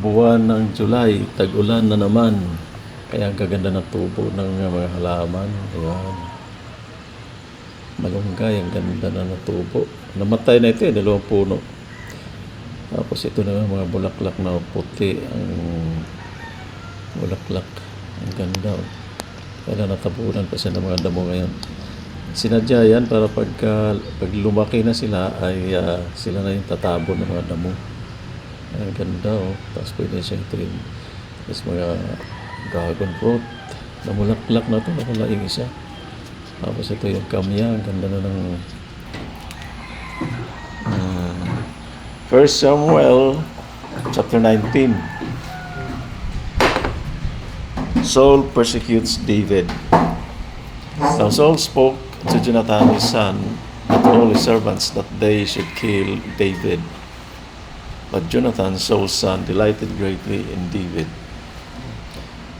buwan ng July, tag-ulan na naman. Kaya ang gaganda ng tubo ng mga halaman. Ayan. Malunggay, ang ganda na ng tubo. Namatay na ito dalawang puno. Tapos ito na mga bulaklak na puti. Ang bulaklak. Ang ganda. Kaya natabunan pa siya ng mga damo ngayon. Sinadya yan para pag lumaki na sila ay sila na yung tatabo ng mga damo. Ang ganda Tapos pwede siyang ituin. Tapos mga dragon fruit. Namulaklak na ito. Nakalaing isa. Tapos ito yung kamya. Ang ganda na ng 1 Samuel chapter 19. Saul persecutes David. Now Saul spoke to Jonathan his son and to all his servants that they should kill David. But Jonathan, Saul's son, delighted greatly in David.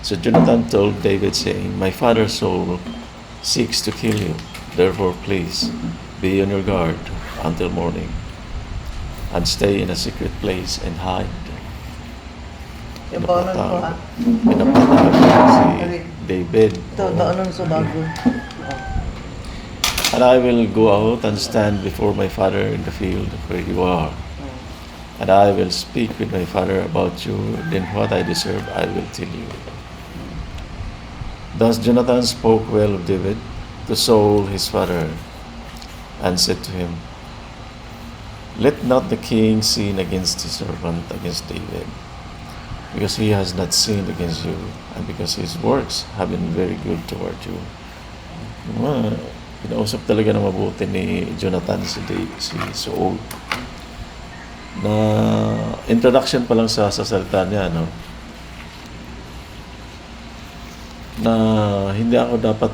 So Jonathan told David, saying, My father Saul seeks to kill you. Therefore, please be on your guard until morning, and stay in a secret place and hide. Pinapatawag si David. And I will go out and stand before my father in the field where you are. And I will speak with my father about you. Then what I deserve, I will tell you. Thus Jonathan spoke well of David to Saul his father, and said to him, Let not the king sin against his servant, against David, because he has not sinned against you, and because his works have been very good toward you. Pinausap talaga na mabuti ni Jonathan si Saul. Na introduction pa lang sa salita niya, na hindi ako dapat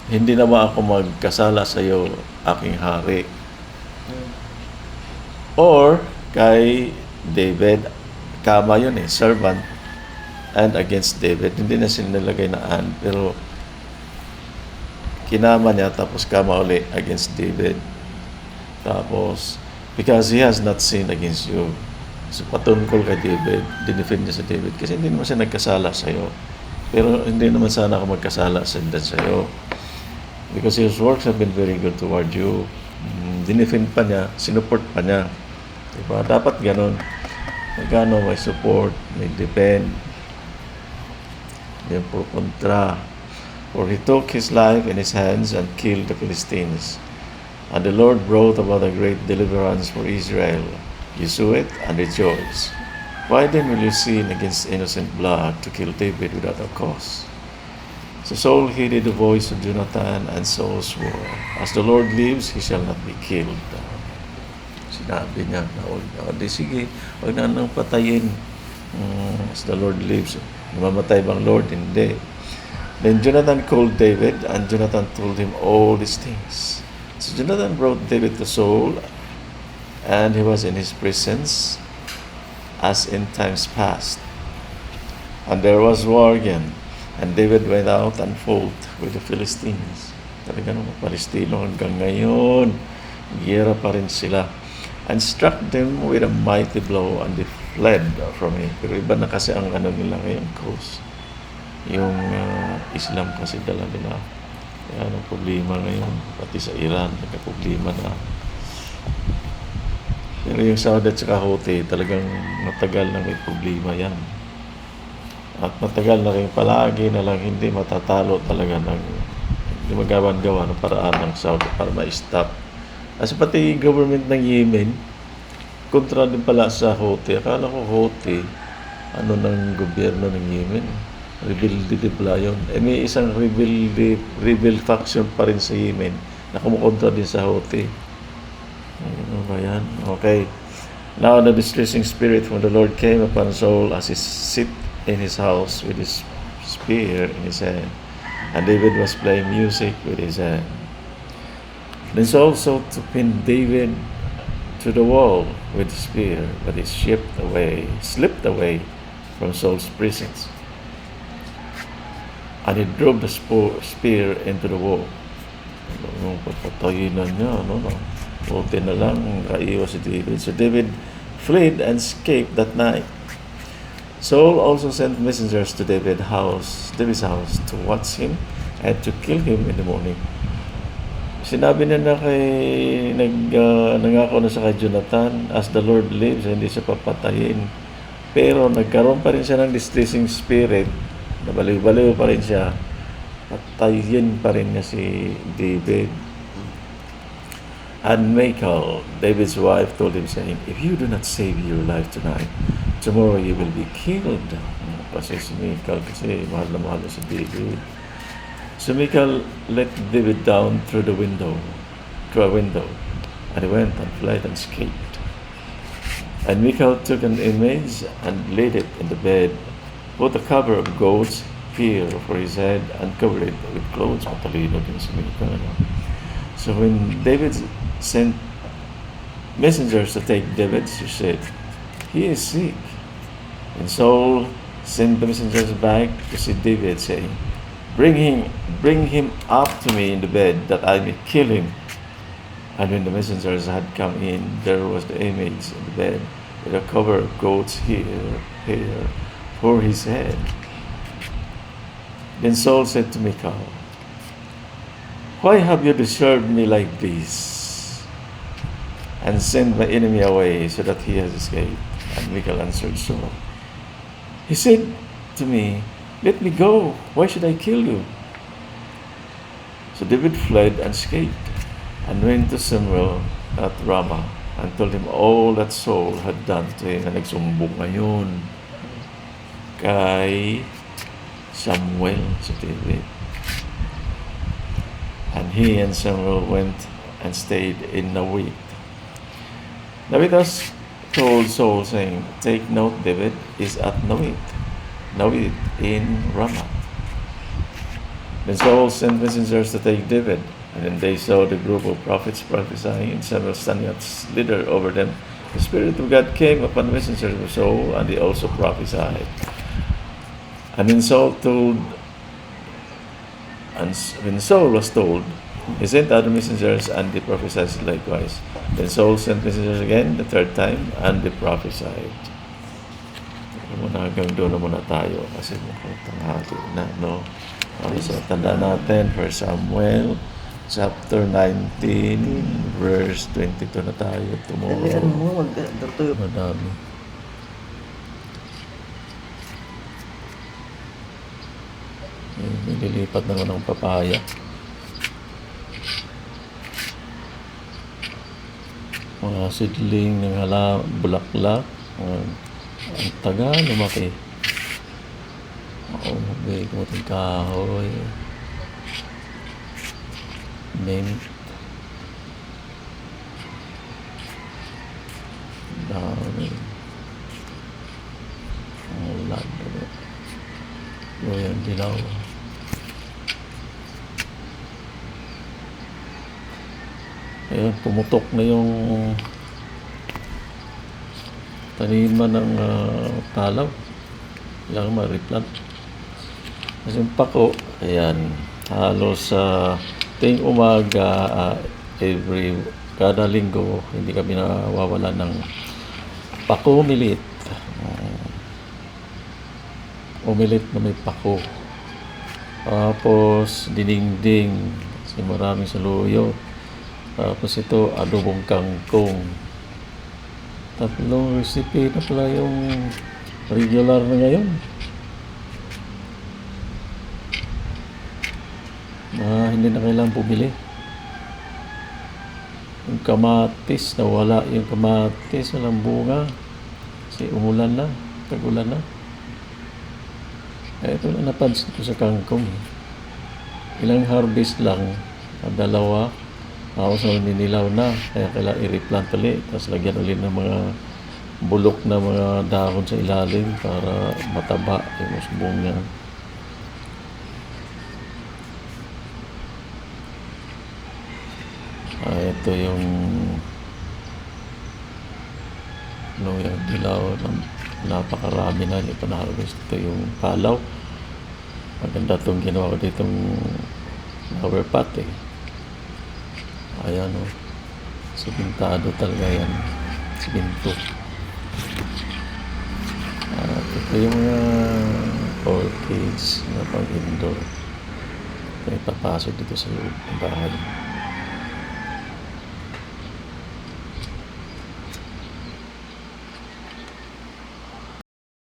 hindi naman ako magkasala sa iyo, aking hari. Or kay David, kama yun servant, and against David. Hindi na sinilagay na and, pero kinama niya, tapos kama uli against David. Tapos, because he has not sinned against you. So patungkol kay David, dinefend niya sa David kasi hindi naman siya nagkasala sa iyo. Pero hindi naman sana ako magkasala sa iyo. Because his works have been very good toward you. Dinefend pa niya, sinuport pa niya. Diba? Dapat ganun. Magkano may support, may defend, may pro kontra. For he took his life in his hands and killed the Philistines. And the Lord brought about a great deliverance for Israel. You saw it and rejoiced. Why then will you sin against innocent blood to kill David without a cause? So Saul heeded the voice of Jonathan, and Saul swore, As the Lord lives, he shall not be killed. Sinabi niya na, sige, huwag na nang patayin. As the Lord lives. Namamatay bang Lord? Hindi. Then Jonathan called David, and Jonathan told him all these things. So Jonathan brought David to Saul, and he was in his presence as in times past. And there was war again, and David went out and fought with the Philistines. Talaga naman, Palestino hanggang ngayon, giyera pa rin sila. And struck them with a mighty blow, and they fled from him. Pero iba na kasi ang nila ngayon, cause yung Islam kasi dala nila. Kaya ang problema ngayon, pati sa Iran, nagka-problema na. Pero yung Saudi at saka Houthi, talagang matagal na may problema yan. At matagal na rin palagi na lang hindi matatalo talaga hindi magawan-gawa ng paraan ng Saudi para ma-stop. Kasi pati government ng Yemen, kontra din pala sa Houthi. Akala ko Houthi, ng gobyerno ng Yemen. Rebelde pala yun. May isang rebel faction pa rin sa Yemen na kumukontra din sa Houthi. Ano ba yan? Okay. Now the distressing spirit from the Lord came upon Saul as he sit in his house with his spear in his hand. And David was playing music with his hand. Then Saul sought to pin David to the wall with the spear, but he slipped away from Saul's presence. And he drove the spear into the wall. Papatayin na niya, Buti na lang, kaiwas si David. So David fled and escaped that night. Saul also sent messengers to David's house to watch him and to kill him in the morning. Sinabi niya na nangako na sa kay Jonathan, as the Lord lives, hindi siya papatayin. Pero nagkaroon pa rin siya ng distressing spirit, nabaliw-baliw pa rin siya, patayin pa rin niya si David. And Michal, David's wife, told him, saying, if you do not save your life tonight, tomorrow you will be killed. Kasi si Michal, kasi mahal na mahal si David. So Michal let David down through a window, and he went and fled and escaped. And Michal took an image and laid it in the bed, put a cover of goat's hair for his head, and covered it with clothes. Matalino din si Michal. So when David sent messengers to take David, she said, he is sick. And Saul sent the messengers back to see David, saying, Bring him up to me in the bed, that I may kill him. And when the messengers had come in, there was the image in the bed, with a cover of goat's hair for his head. Then Saul said to Michal, why have you disturbed me like this, and sent my enemy away so that he has escaped? And Michal answered Saul, he said to me, let me go. Why should I kill you? So David fled and escaped, and went to Samuel at Ramah, and told him all that Saul had done to him. And nagsumbong ngayon kay Samuel si David. And he and Samuel went and stayed in Nawit. David thus told Saul, saying, take note, David is at Nawit in Ramah. Then Saul sent messengers to take David, and then they saw the group of prophets prophesying, and Samuel standing as leader over them. The Spirit of God came upon the messengers of Saul, and they also prophesied. And when Saul was told, he sent other messengers, and they prophesied likewise. Then Saul sent messengers again the third time, and they prophesied. Hanggang doon na muna tayo kasi mukhang tanghali na, no? So, tanda natin, 1 Samuel chapter 19 verse 22 na tayo tomorrow. Madami. Nililipat na ng papaya. Mga sidling ng bulaklak. Ang taga, lumaki. Oo, mabig mo itong kahoy. Mint. Dami. Ang ulan. Loyang dilaw. Ayun, pumutok na yung taniman ng talaw. Kailangan ma-replant. Kasi yung pako, ayan, halos tuwing umaga, kada linggo, hindi kami nawawala ng pako umilit. Umilit na may pako. Tapos, diningding, kasi maraming saluyo. Tapos ito, adobong kangkong. Tatlong recipe na pala yung regular na ngayon. Hindi na kailangan bumili. Yung kamatis, nawala yung kamatis, walang bunga. Kasi umulan na, tag-ulan na. Ito na napansin ko sa kangkong. Ilang harvest lang, dalawa. Tapos ninilaw na, kaya kailangan i-replant ulit. Tapos lagyan ulit ng mga bulok na mga dahon sa ilalim para mataba yung usbong niya. Ito yung loyang dilaw. Napakarami na, hindi pa na-harvest. Ito yung palaw. Maganda itong ginawa ko ditong flower pot eh. Ayan o. Sibintado talaga yan. Sibinto. At ito Yung mga orchids na pang-indoor, may papasok dito sa loob ng bahay.